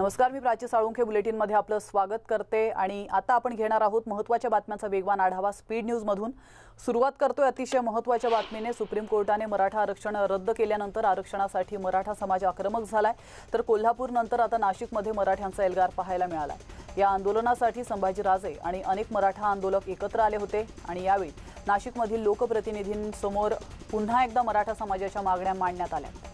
नमस्कार, मी प्राची साळुंखे बुलेटिनमध्ये आपलं स्वागत करते आणि आता आपण घेणार आहोत महत्त्वाच्या बातम्यांचा वेगवान आढावा स्पीड न्यूज मधून। सुरुवात करतोय अतिशय महत्त्वाच्या बातमीने। सुप्रीम कोर्टाने मराठा आरक्षण रद्द केल्यानंतर आरक्षणासाठी मराठा समाज आक्रमक झालाय, तर कोल्हापूर नंतर आता नाशिकमध्ये मराठ्यांचा एल्गार पाहायला मिळालाय। या आंदोलनासाठी संभाजीराजे आणि अनेक मराठा आंदोलक एकत्र आले होते आणि यावेळी नाशिकमधील लोकप्रतिनिधींसमोर पुन्हा एकदा मराठा समाजाच्या मागण्या मांडण्यात आल्या।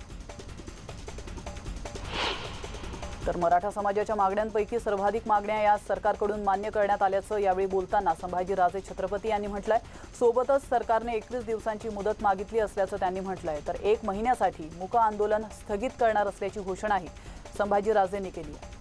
तर मराठा समाजाच्या मागण्यांपैकी सर्वाधिक मागण्या या सरकारकडून मान्य करण्यात आल्याचं यावेळी बोलताना संभाजीराजे छत्रपती यांनी म्हटलंय। सोबतच सरकारने 21 दिवसांची मुदत मागितली असल्याचं त्यांनी म्हटलंय, तर 1 महिन्यासाठी मूक आंदोलन स्थगित करणार असल्याची घोषणाही संभाजीराजेंनी केली आहे।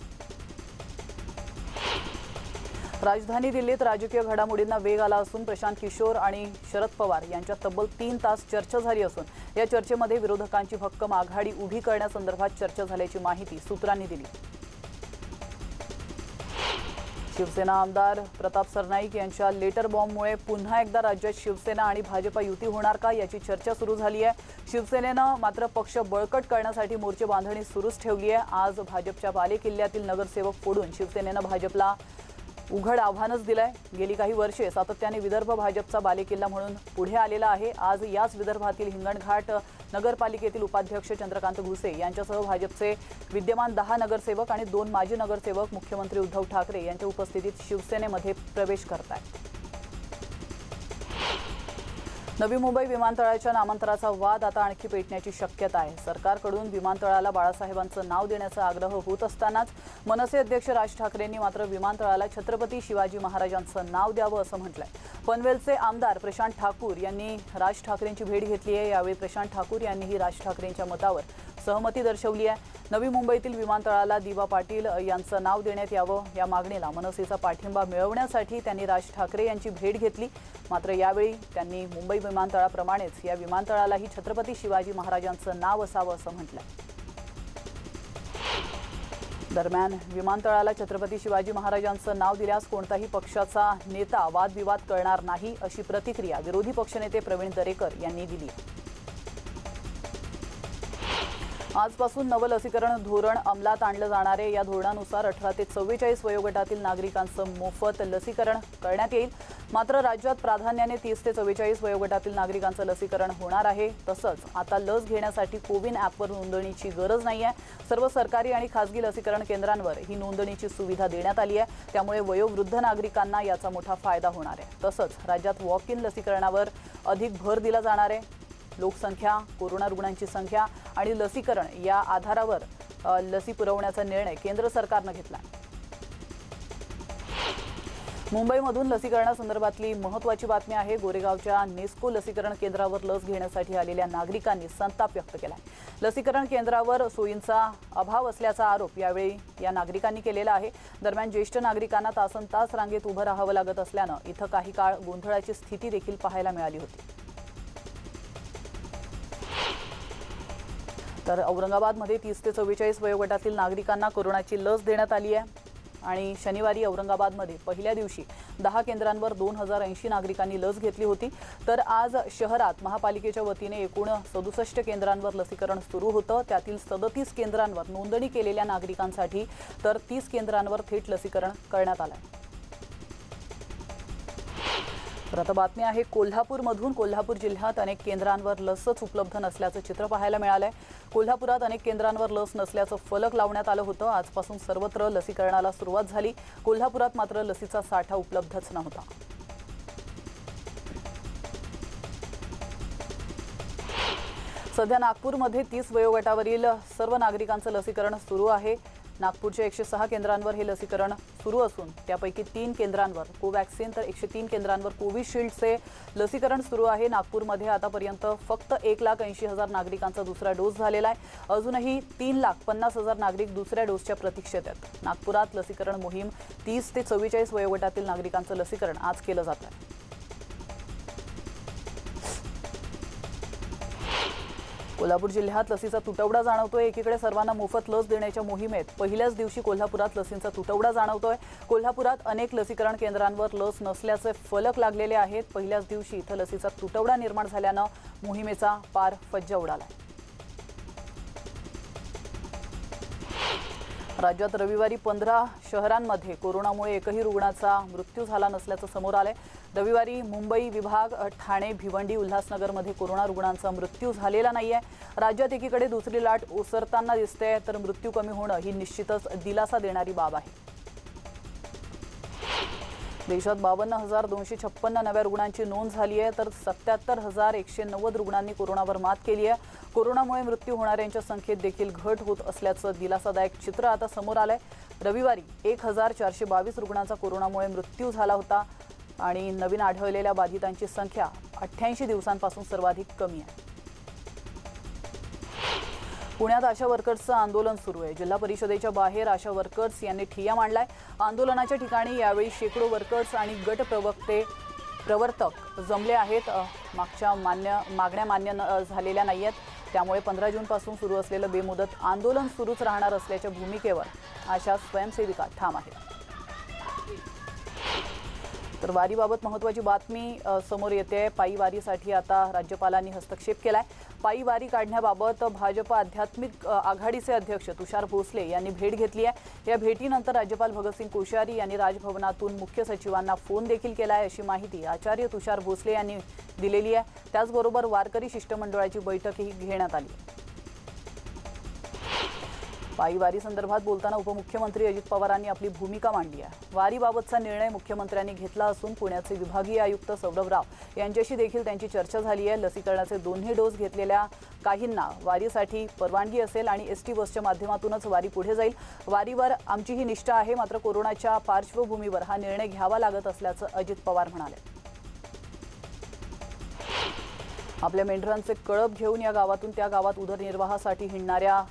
राजधानी दिल्लीत राजकीय घडामोडींना वेग आला असून प्रशांत किशोर आणि शरद पवार यांच्यात तब्बल 3 तास चर्चा झाली असून या चर्चेमध्ये विरोधकांची भक्कम आघाडी उभी करण्यासंदर्भात चर्चा झाल्याची माहिती सूत्रांनी दिली। शिवसेना आमदार प्रताप सरनाईक यांच्या लेटर बॉम्बमुळे पुन्हा एकदा राज्यात शिवसेना आणि भाजप युती होणार का याची चर्चा सुरू झाली आहे। शिवसेनेनं मात्र पक्ष बळकट करण्यासाठी मोर्चे बांधणी सुरूच ठेवली आहे। आज भाजपच्या बालेकिल्ल्यातील नगरसेवक फोडून शिवसेनेनं भाजपला उघड आव्हानच दिलंय। गेली काही वर्षे सातत्याने विदर्भ भाजपचा बालेकिल्ला म्हणून पुढे आलेला आहे। आज याच विदर्भातील हिंगणघाट नगरपालिकेतील उपाध्यक्ष चंद्रकांत घुसे यांच्यासह भाजपचे विद्यमान 10 नगरसेवक आणि 2 माजी नगरसेवक मुख्यमंत्री उद्धव ठाकरे यांच्या उपस्थितीत शिवसेनेमध्ये प्रवेश करतायत। नवी मुंबई विमानतळाच्या नामांतराचा वाद आता आणखी पेटण्याची शक्यता आहे। सरकारकडून विमानतळाला बाळासाहेबांचं नाव देण्याचा आग्रह होत असतानाच मनसे अध्यक्ष राज ठाकरेंनी मात्र विमानतळाला छत्रपती शिवाजी महाराजांचं नाव द्यावं असं म्हटलंय। पनवेलचे आमदार प्रशांत ठाकूर यांनी राज ठाकरेंची भेट घेतली आहे। यावेळी प्रशांत ठाकूर यांनीही राज ठाकरेंच्या मतावर सहमती दर्शवली आहे। नवी मुंबईतील विमानतळाला दिवा पाटील यांचं नाव देण्यात यावं या मागणीला मनसेचा पाठिंबा मिळवण्यासाठी त्यांनी राज ठाकरे यांची भेट घेतली। मात्र यावेळी त्यांनी मुंबई विमानतळाप्रमाणेच या विमानतळालाही छत्रपती शिवाजी महाराजांचं नाव असावं असं म्हटलंय। दरम्यान विमानतळाला छत्रपती शिवाजी महाराजांचं नाव दिल्यास कोणताही पक्षाचा नेता वादविवाद करणार नाही अशी प्रतिक्रिया विरोधी पक्षनेते प्रवीण दरेकर यांनी दिली। आजपासून नवं लसीकरण धोरण अंमलात आणलं जाणार आहे। या धोरणानुसार 18 ते 44 वयोगटातील नागरिकांचं मोफत लसीकरण करण्यात येईल। मात्र राज्यात प्राधान्याने 30 ते 44 वयोगटातील नागरिकांचं लसीकरण होणार आहे। तसंच आता लस घेण्यासाठी कोविन ॲपवर नोंदणीची गरज नाही आहे। सर्व सरकारी आणि खासगी लसीकरण केंद्रांवर ही नोंदणीची सुविधा देण्यात आली आहे। त्यामुळे वयोवृद्ध नागरिकांना याचा मोठा फायदा होणार आहे। तसंच राज्यात वॉक इन लसीकरणावर अधिक भर दिला जाणार आहे। लोकसंख्या, कोरोना रुग्णांची संख्या आणि लसीकरण या आधारावर लसी पुरवण्याचा निर्णय केंद्र सरकारने घेतला। मुंबईमधून लसीकरणासंदर्भातली महत्त्वाची बातमी आहे। गोरेगावच्या नेस्को लसीकरण केंद्रावर लस घेण्यासाठी आलेल्या नागरिकांनी संताप व्यक्त केलाय। लसीकरण केंद्रावर सोयींचा अभाव असल्याचा आरोप यावेळी या नागरिकांनी केलेला आहे। दरम्यान ज्येष्ठ नागरिकांना तासनतास रांगेत उभं राहावं लागत असल्यानं इथं काही काळ गोंधळाची स्थिती देखील पाहायला मिळाली होती। तर औरंगाबादमध्ये 30 ते 44 वयोगटातील नागरिकांना कोरोनाची लस देण्यात आली आहे आणि शनिवारी औरंगाबादमध्ये पहिल्या दिवशी 10 केंद्रांवर 2080 नागरिकांनी लस घेतली होती। तर आज शहरात महापालिकेच्या वतीने एकूण 67 केंद्रांवर लसीकरण सुरू होतं। त्यातील 37 केंद्रांवर नोंदणी केलेल्या नागरिकांसाठी तर 30 केंद्रांवर थेट लसीकरण करण्यात आलं आहे। तर आता बातमी आहे कोल्हापूरमधून। कोल्हापूर जिल्ह्यात अनेक केंद्रांवर लसच उपलब्ध नसल्याचं चित्र पाहायला मिळालंय। कोल्हापुरात अनेक केंद्रांवर लस नसल्याचं फलक लावण्यात आलं होतं। आजपासून सर्वत्र लसीकरणाला सुरुवात झाली। कोल्हापुरात मात्र लसीचा साठा उपलब्धच नव्हता। सध्या नागपूरमध्ये 30 वयोगटावरील सर्व नागरिकांचं लसीकरण सुरू आहे। नागपूरच्या 106 केंद्रांवर हे लसीकरण सुरू असून त्यापैकी 3 केंद्रांवर कोवॅक्सिन तर 103 केंद्रांवर कोविशिल्डचे लसीकरण सुरू आहे। नागपूरमध्ये आतापर्यंत फक्त 1,80,000 नागरिकांचा दुसरा डोस झालेला आहे। अजूनही 3,50,000 नागरिक दुसऱ्या डोसच्या प्रतीक्षेत आहेत। नागपुरात लसीकरण मोहीम 30 ते 44 वयोगटातील नागरिकांचं लसीकरण आज केलं जात आहे। कोल्हापूर जिल्ह्यात लसीचा तुटवडा जाणवतोय। एकीकडे सर्वांना मोफत लस देण्याच्या मोहिमेत पहिल्याच दिवशी कोल्हापुरात लसींचा तुटवडा जाणवतोय। कोल्हापुरात अनेक लसीकरण केंद्रांवर लस नसल्याचे फलक लागलेले आहेत। पहिल्याच दिवशी इथं लसीचा तुटवडा निर्माण झाल्यानं मोहिमेचा पार फज्जा उडाला। राज्यात रविवारी 15 शहरांमध्ये कोरोनामुळे एकही रुग्णाचा मृत्यू झाला नसल्याचं समोर आलंय। रविवारी मुंबई विभाग, ठाणे, भिवंडी, उल्हासनगरमध्ये कोरोना रुग्णांचा मृत्यू झालेला नाहीये। राज्यात एकीकडे दुसरी लाट ओसरताना दिसते, तर मृत्यू कमी होणं ही निश्चितच दिलासा देणारी बाब आहे। देशात 52,256 नव्या रुग्णांची नोंद झाली आहे, तर 77,190 रुग्णांनी कोरोनावर मात केली आहे। कोरोनामुळे मृत्यू होणाऱ्यांच्या संख्येत देखील घट होत असल्याचं दिलासादायक चित्र आता समोर आलंय। रविवारी 1,422 रुग्णांचा कोरोनामुळे मृत्यू झाला होता आणि नवीन आढळलेल्या बाधितांची संख्या 88 दिवसांपासून सर्वाधिक कमी आहे। पुण्यात आशा वर्कर्सचं आंदोलन सुरू आहे। जिल्हा परिषदेच्या बाहेर आशा वर्कर्स यांनी ठिय्या मांडलाय। आंदोलनाच्या ठिकाणी यावेळी शेकडो वर्कर्स आणि गट प्रवर्तक जमले आहेत। मागच्या मागण्या मान्य झालेल्या नाहीयेत, त्यामुळे 15 जूनपासून सुरू असलेलं बेमुदत आंदोलन सुरूच राहणार असल्याच्या भूमिकेवर आशा स्वयंसेविका ठाम आहेत। तर वारीबाबत महत्त्वाची बातमी समोर येते। पायी वारीसाठी आता राज्यपालांनी हस्तक्षेप केलाय। पायी वारी काढण्याबाबत भाजप आध्यात्मिक आघाडीचे अध्यक्ष तुषार भोसले यांनी भेट घेतली आहे। या भेटीनंतर राज्यपाल भगतसिंग कोश्यारी यांनी राजभवनातून मुख्य सचिवांना फोन देखील केला आहे, अशी माहिती आचार्य तुषार भोसले यांनी दिलेली आहे। त्याचबरोबर वारकरी शिष्टमंडळाची बैठकही घेण्यात आली आहे। पायी वारी संदर्भात बोलताना उपमुख्यमंत्री अजित पवारांनी आपली भूमिका मांडली आहे। वारीबाबतचा निर्णय मुख्यमंत्र्यांनी घेतला असून पुण्याचे विभागीय आयुक्त सौरभ राव यांच्याशी देखील त्यांची चर्चा झाली आहे। लसीकरणाचे दोन्ही डोस घेतलेल्या काहींना वारीसाठी परवानगी असेल आणि एसटी बसच्या माध्यमातूनच वारी पुढे जाईल। वारीवर आमची ही निष्ठा आहे, मात्र कोरोनाच्या पार्श्वभूमीवर हा निर्णय घ्यावा लागत असल्याचं अजित पवार म्हणाले। आपल्या मेंढरांचे कळप घेऊन या गावातून त्या गावात उदरनिर्वाहासाठी हिंडणाऱ्या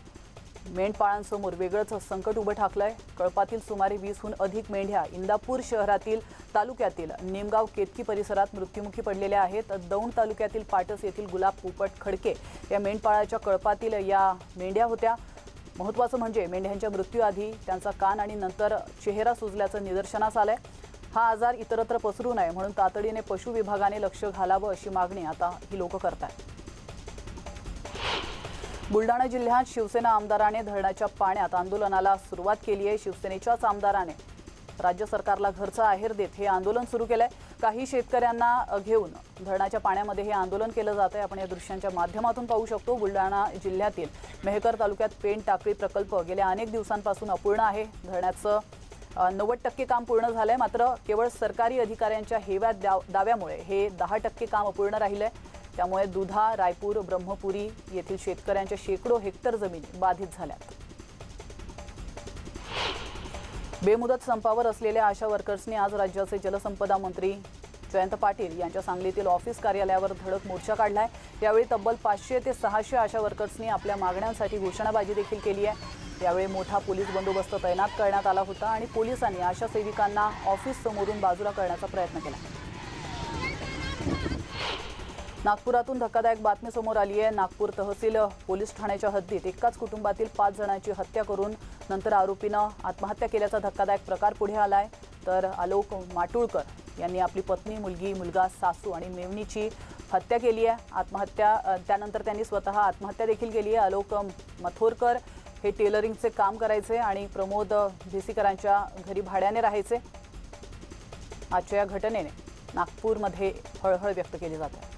मेंढपाळांसमोर वेगळंच संकट उभं ठाकलंय। कळपातील सुमारे 20हून अधिक मेंढ्या इंदापूर शहरातील तालुक्यातील निमगाव केतकी परिसरात मृत्युमुखी पडलेल्या आहेत। दौंड तालुक्यातील पाटस येथील गुलाब पोपट खडके या मेंढपाळाच्या कळपातील या मेंढ्या होत्या। महत्त्वाचं म्हणजे मेंढ्यांच्या मृत्यूआधी त्यांचा कान आणि नंतर चेहरा सुजल्याचं निदर्शनास आलंय। हा आजार इतरत्र पसरू नये म्हणून तातडीने पशु विभागाने लक्ष घालावं, अशी मागणी आता ही लोक करतात। बुलढाणा जिल्ह्यात शिवसेना आमदाराने धरणाच्या पाण्यात आंदोलनाला सुरुवात केली आहे। शिवसेनेच्याच आमदाराने राज्य सरकारला घरचा आहेर देत हे आंदोलन सुरू केलंय। काही शेतकऱ्यांना घेऊन धरणाच्या पाण्यामध्ये हे आंदोलन केलं जात आहे। आपण या दृश्यांच्या माध्यमातून पाहू शकतो। बुलढाणा जिल्ह्यातील मेहकर तालुक्यात पेण टाकळी प्रकल्प गेल्या अनेक दिवसांपासून अपूर्ण आहे। धरणाचं 90% काम पूर्ण झालंय, मात्र केवळ सरकारी अधिकाऱ्यांच्या हेव्या दाव्यामुळे हे 10% काम अपूर्ण राहिलंय। त्यामुळे दुधा, रायपूर, ब्रह्मपुरी येथील शेतकऱ्यांच्या शेकडो हेक्टर जमिनी बाधित झाल्यात। बेमुदत संपावर असलेल्या आशा वर्कर्सनी आज राज्याचे जलसंपदा मंत्री जयंत पाटील यांच्या सांगलीतील ऑफिस कार्यालयावर धडक मोर्चा काढलाय। यावेळी तब्बल 500 ते 600 आशा वर्कर्सनी आपल्या मागण्यांसाठी घोषणाबाजी देखील केली आहे। यावेळी मोठा पोलीस बंदोबस्त तैनात करण्यात आला होता आणि पोलिसांनी आशा सेविकांना ऑफिस समोरून बाजूला करण्याचा प्रयत्न केला। नागपुरातून धक्कादायक बातमी समोर आली आहे। नागपूर तहसील पोलीस ठाण्याच्या हद्दीत एकाच कुटुंबातील 5 जणांची हत्या करून नंतर आरोपीनं आत्महत्या केल्याचा धक्कादायक प्रकार पुढे आलाय। तर आलोक माटुळकर यांनी आपली पत्नी, मुलगी, मुलगा, सासू आणि मेवणीची हत्या केली आहे। त्यानंतर त्यांनी स्वतः आत्महत्या देखील केली आहे। आलोक मथोरकर हे टेलरिंगचे काम करायचे आणि प्रमोद भिसीकरांच्या घरी भाड्याने राहायचे। आजच्या या घटनेने नागपूरमध्ये हळहळ व्यक्त केली जाते।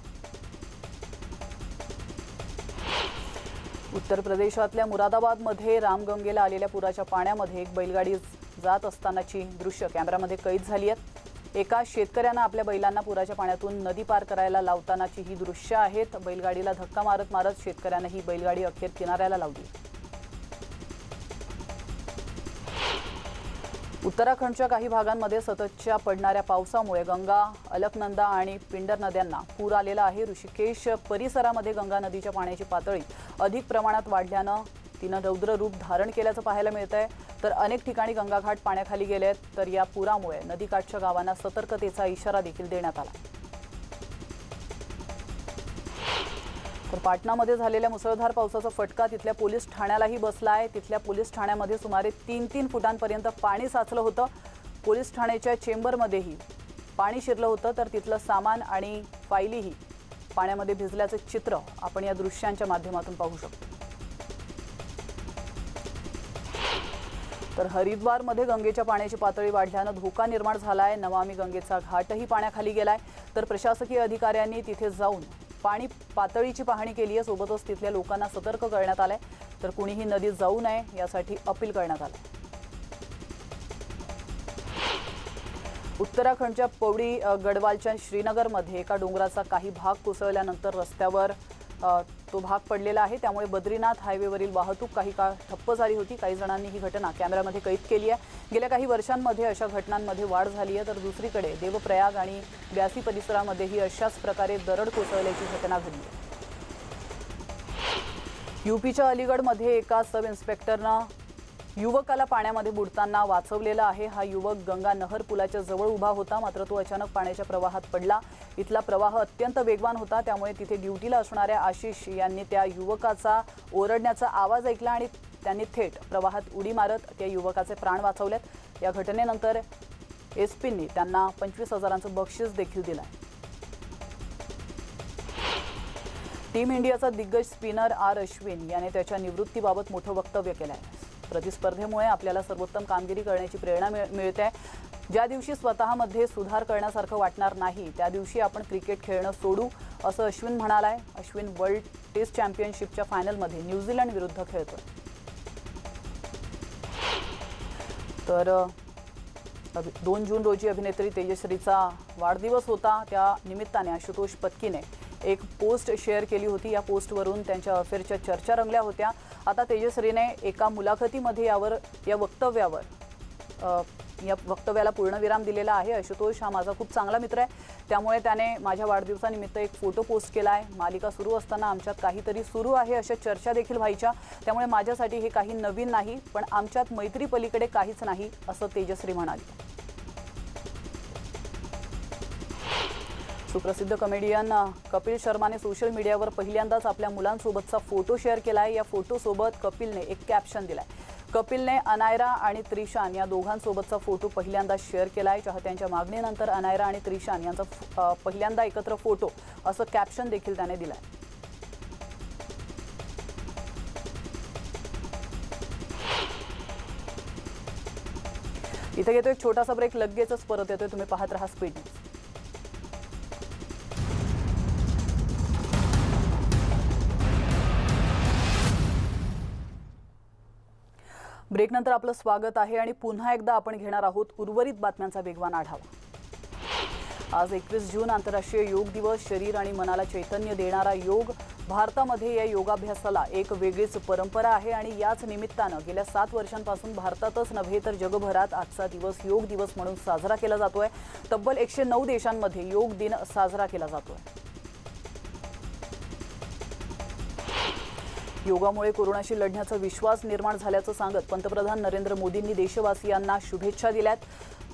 उत्तर प्रदेशातल्या मुरादाबादमध्ये रामगंगेला आलेल्या पुराच्या पाण्यामध्ये एक बैलगाडी जात असतानाची दृश्य कॅमेऱ्यामध्ये कैद झाली आहेत। एका शेतकऱ्यानं आपल्या बैलांना पुराच्या पाण्यातून नदी पार करायला लावतानाची ही दृश्य आहेत। बैलगाडीला धक्का मारत मारत शेतकऱ्यानं ही बैलगाडी अखेर किनाऱ्याला लावली। उत्तराखंडच्या काही भागांमध्ये सततच्या पडणाऱ्या पावसामुळे गंगा, अलकनंदा आणि पिंडर नद्यांना पूर आलेला आहे। ऋषिकेश परिसरामध्ये गंगा नदीच्या पाण्याची पातळी अधिक प्रमाणात वाढल्यानं तिनं रौद्र रूप धारण केल्याचं पाहायला मिळतंय। तर अनेक ठिकाणी गंगाघाट पाण्याखाली गेलेत। तर या पुरामुळे नदीकाठच्या गावांना सतर्कतेचा इशारा देखील देण्यात आला। तर पाटणामध्ये झालेल्या मुसळधार पावसाचा फटका तिथल्या पोलीस ठाण्यालाही बसलाय। तिथल्या पोलीस ठाण्यामध्ये सुमारे 3-3 फुटांपर्यंत पाणी साचलं होतं। पोलीस ठाण्याच्या चेंबरमध्येही पाणी शिरलं होतं। तर तिथलं सामान आणि फाईलीही पाण्यामध्ये भिजल्याचं चित्र आपण या दृश्यांच्या माध्यमातून पाहू शकतो। तर हरिद्वारमध्ये गंगेच्या पाण्याची पातळी वाढल्याने धोका निर्माण झालाय। नमामि गंगेचा घाटही पाण्याखाली गेलाय। तर प्रशासकीय अधिकाऱ्यांनी तिथे जाऊन पाणी पातळीची पाहणी केली आहे। सोबतच तिथल्या लोकांना सतर्क करण्यात आलंय। तर कुणीही नदीत जाऊ नये यासाठी अपील करण्यात आलंय। उत्तराखंडच्या पौड़ी गढ़वालच्या श्रीनगरमध्ये एका डोंगराचा काही भाग कोसळल्यानंतर रस्त्यावर तो भाग पडलेला आहे। त्यामुळे बद्रीनाथ हायवेवरील वाहतूक काही काळ ठप्प झाली होती। काही जणांनी ही घटना कॅमेऱ्यामध्ये कैद केली आहे। गेल्या काही वर्षांमध्ये अशा घटनांमध्ये वाढ झाली आहे। तर दुसरीकडे देवप्रयाग आणि ब्यासी परिसरामध्येही अशाच प्रकारे दरड कोसळल्याची घटना घडली आहे। यूपीच्या अलीगडमध्ये एका सब इन्स्पेक्टरनं युवकाला पाण्यामध्ये बुडताना वाचवलेला आहे। हा युवक गंगा नहर पुलाच्या जवळ उभा होता, मात्र तो अचानक पाण्याच्या प्रवाहात पडला। इथला प्रवाह अत्यंत वेगवान होता, त्यामुळे तिथे ड्युटीला असणाऱ्या आशिष यांनी त्या युवकाचा ओरडण्याचा आवाज ऐकला आणि त्यांनी थेट प्रवाहात उडी मारत त्या युवकाचे प्राण वाचवलेत। या घटनेनंतर एसपींनी त्यांना 25,000चं बक्षीस देखील दिलं। टीम इंडियाचा दिग्गज स्पिनर आर अश्विन याने त्याच्या निवृत्तीबाबत मोठं वक्तव्य केलं आहे। प्रतिस्पर्धेमुळे आपल्याला सर्वोत्तम कामगिरी करण्याची प्रेरणा मिळते। ज्या दिवशी स्वतःमध्ये सुधार करण्यासारखं वाटणार नाही त्या दिवशी आपण क्रिकेट खेळणं सोडू, असं अश्विन म्हणालाय। अश्विन वर्ल्ड टेस्ट चॅम्पियनशिपच्या फायनलमध्ये न्यूझीलंड विरुद्ध खेळतोय। तर 2 जून रोजी अभिनेत्री तेजश्रीचा वाढदिवस होता। त्या निमित्ताने आशुतोष पत्कीने एक पोस्ट शेअर केली होती। या पोस्टवरून त्यांच्या अफेअरच्या चर्चा रंगल्या होत्या। आता तेजश्रीने एका मुलाखतीमध्ये या वक्तव्याला पूर्णविराम दिलेला आहे। आशुतोष हा माझा खूप चांगला मित्र आहे, त्यामुळे त्याने माझ्या वाढदिवसानिमित्त एक फोटो पोस्ट केला आहे। मालिका सुरू असताना आमच्यात काहीतरी सुरू आहे अशा चर्चा देखील व्हायच्या, त्यामुळे माझ्यासाठी हे काही नवीन नाही, पण आमच्यात मैत्री पलीकडे काहीच नाही, असं तेजश्री म्हणाली। सुप्रसिद्ध कॉमेडियन कपिल शर्माने सोशल मीडियावर पहिल्यांदाच आपल्या मुलांसोबतचा फोटो शेअर केलाय। या फोटोसोबत कपिलने एक कॅप्शन दिलाय। कपिलने अनायरा आणि त्रिशान या दोघांसोबतचा फोटो पहिल्यांदा शेअर केलाय। चाहत्यांच्या मागणीनंतर अनायरा आणि त्रिशान यांचा पहिल्यांदा एकत्र फोटो असं कॅप्शन देखील त्याने दिलंय। इथे घेतो एक छोटासा ब्रेक, लगेचच परत येतोय। तुम्ही पाहत रहा स्पीड न्यूज। ब्रेकनंतर आपलं स्वागत आहे आणि पुन्हा एकदा आपण घेणार आहोत उर्वरित बातम्यांचा वेगवान आढावा। आज 21 जून आंतरराष्ट्रीय योग दिवस। शरीर आणि मनाला चैतन्य देणारा योग। भारतामध्ये या योगाभ्यासाला एक वेगळीच परंपरा आहे आणि याच निमित्तानं गेल्या 7 वर्षांपासून भारतातच नव्हे तर जगभरात आजचा दिवस योग दिवस म्हणून साजरा केला जातोय। तब्बल 109 देशांमध्ये योग दिन साजरा केला जातोय। योगामुळे कोरोनाशी लढण्याचा विश्वास निर्माण झाल्याचं सांगत पंतप्रधान नरेंद्र मोदींनी देशवासियांना शुभेच्छा दिल्यात।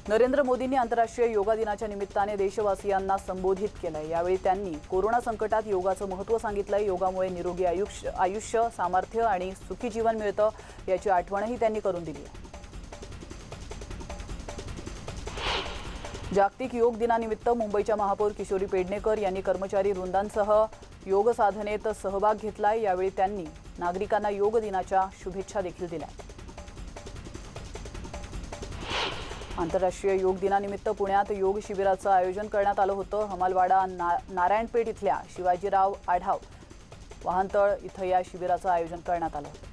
नरेंद्र मोदींनी आंतरराष्ट्रीय योगा दिनाच्या निमित्ताने देशवासियांना संबोधित केलंय। यावेळी त्यांनी कोरोना संकटात योगाचं महत्त्व सांगितलंय। योगामुळे निरोगी आयुष्य, सामर्थ्य आणि सुखी जीवन मिळतं याची आठवणही त्यांनी करून दिली आहे। जागतिक योग दिनानिमित्त मुंबईच्या महापौर किशोरी पेडणेकर यांनी कर्मचारी वृंदांसह योग साधनेत सहभाग घेतलाय। यावेळी त्यांनी नागरिकांना योग दिनाच्या शुभेच्छा देखील दिल्या। आंतरराष्ट्रीय योग दिनानिमित्त पुण्यात योग शिबिराचं आयोजन करण्यात आलं होतं। हमालवाडा नारायणपेठ इथल्या शिवाजीराव आढाव वाहनतळ इथं या शिबिराचं आयोजन करण्यात आलं होतं।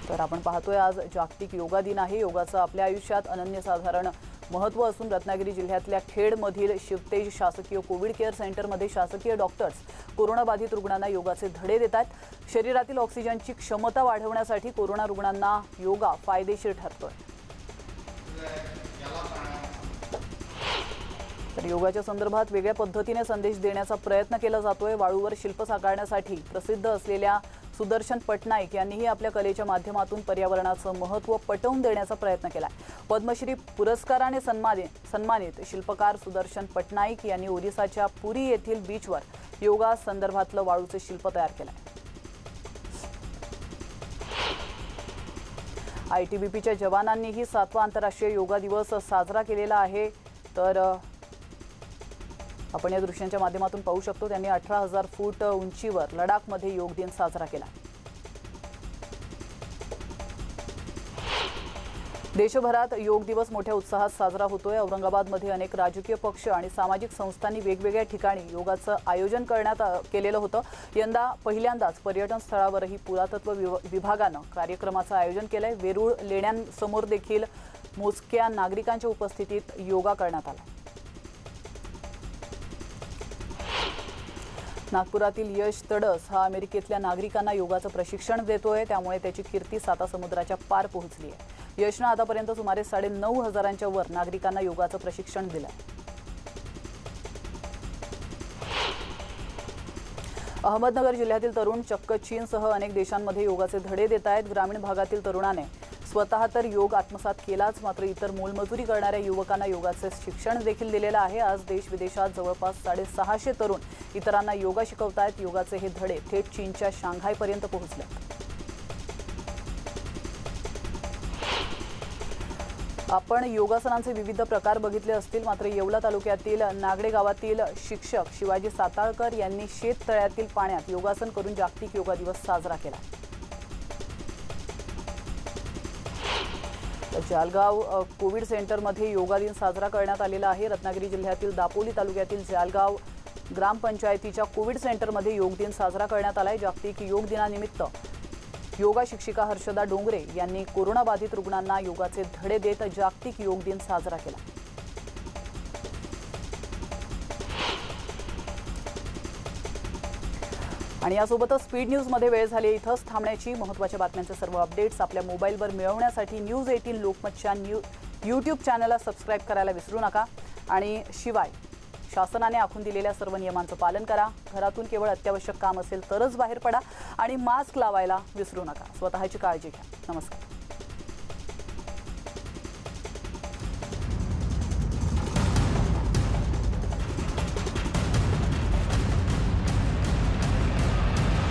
तर आपण पाहतोय आज जागतिक योगा दिन आहे। योगाचं आपल्या आयुष्यात अनन्यसाधारण महत्त्व असून रत्नागिरी जिल्ह्यातल्या खेडमधील शिवतेज शासकीय कोविड केअर सेंटरमध्ये शासकीय डॉक्टर्स कोरोनाबाधित रुग्णांना योगाचे धडे देतात। शरीरातील ऑक्सिजनची क्षमता वाढवण्यासाठी कोरोना रुग्णांना योगा फायदेशीर ठरतोय। तर योगाच्या संदर्भात वेगळ्या पद्धतीने संदेश देण्याचा प्रयत्न केला जातोय। वाळूवर शिल्प साकारण्यासाठी प्रसिद्ध असलेल्या सुदर्शन पटनाईक यांनीही आपल्या कलेच्या माध्यमातून पर्यावरणाचं महत्त्व पटवून देण्याचा प्रयत्न केलाय। पद्मश्री पुरस्काराने सन्मानित शिल्पकार सुदर्शन पटनाईक यांनी ओरिसाच्या पुरी येथील बीचवर योगा संदर्भातलं वाळूचे शिल्प तयार केलंय। आयटीबीपीच्या जवानांनीही 7वा आंतरराष्ट्रीय योगा दिवस साजरा केलेला आहे। तर आपण या दृश्यांच्या माध्यमातून पाहू शकतो त्यांनी 18,000 फूट उंचीवर लडाखमध्ये योग दिन साजरा केला। देशभरात योग दिवस मोठ्या उत्साहात साजरा होतोय। औरंगाबादमध्ये अनेक राजकीय पक्ष आणि सामाजिक संस्थांनी वेगवेगळ्या ठिकाणी योगाचं आयोजन केलेलं होतं। यंदा पहिल्यांदाच पर्यटन स्थळावरही पुरातत्व विभागानं कार्यक्रमाचं आयोजन केलंय। वेरूळ लेण्यांसमोर देखील मोजक्या नागरिकांच्या उपस्थितीत योगा करण्यात आला। नागपुरातील यश तडस हा अमेरिकेतल्या नागरिकांना योगाचं प्रशिक्षण देतोय, त्यामुळे त्याची कीर्ती सातासमुद्राच्या पार पोहोचली आहे। यशनं आतापर्यंत सुमारे 9,500च्या वर नागरिकांना योगाचं प्रशिक्षण दिलंय। अहमदनगर जिल्ह्यातील तरुण चक्क चीनसह अनेक देशांमध्ये योगाचे धडे देत आहेत। ग्रामीण भागातील तरुणाने स्वतः तर योग आत्मसात केलाच, मात्र इतर मोलमजुरी करणाऱ्या युवकांना योगाचे शिक्षण देखील दिलेलं आहे। आज देश विदेशात जवळपास 650 तरुण इतरांना योगा शिकवतायत। योगाचे हे धडे थेट चीनच्या शांघायपर्यंत पोहोचले। आपण योगासनांचे विविध प्रकार बघितले असतील, मात्र येवला तालुक्यातील नागडे गावातील शिक्षक शिवाजी साताळकर यांनी शेततळ्यातील पाण्यात योगासन करून जागतिक योगा दिवस साजरा केला। जालगाव कोविड सेंटरमध्ये योगा दिन साजरा करण्यात आलेला आहे। रत्नागिरी जिल्ह्यातील दापोली तालुक्यातील जालगाव ग्रामपंचायतीच्या कोविड सेंटरमध्ये योग दिन साजरा करण्यात आलाय। जागतिक योग दिनानिमित्त योगा शिक्षिका हर्षदा डोंगरे यांनी कोरोनाबाधित रुग्णांना योगाचे धडे देत जागतिक योग दिन साजरा केला। आणि यासोबतच स्पीड न्यूजमध्ये वेळ झाली इथंच थांबण्याची। महत्त्वाच्या बातम्यांचे सर्व अपडेट्स आपल्या मोबाईलवर मिळवण्यासाठी न्यूज 18 लोकमतच्या यूट्यूब चॅनलला सबस्क्राईब करायला विसरू नका। आणि शिवाय शासनाने आखून दिलेल्या सर्व नियमांचं पालन करा। घरातून केवळ अत्यावश्यक काम असेल तरच बाहेर पडा आणि मास्क लावायला विसरू नका। स्वतःची काळजी घ्या। नमस्कार।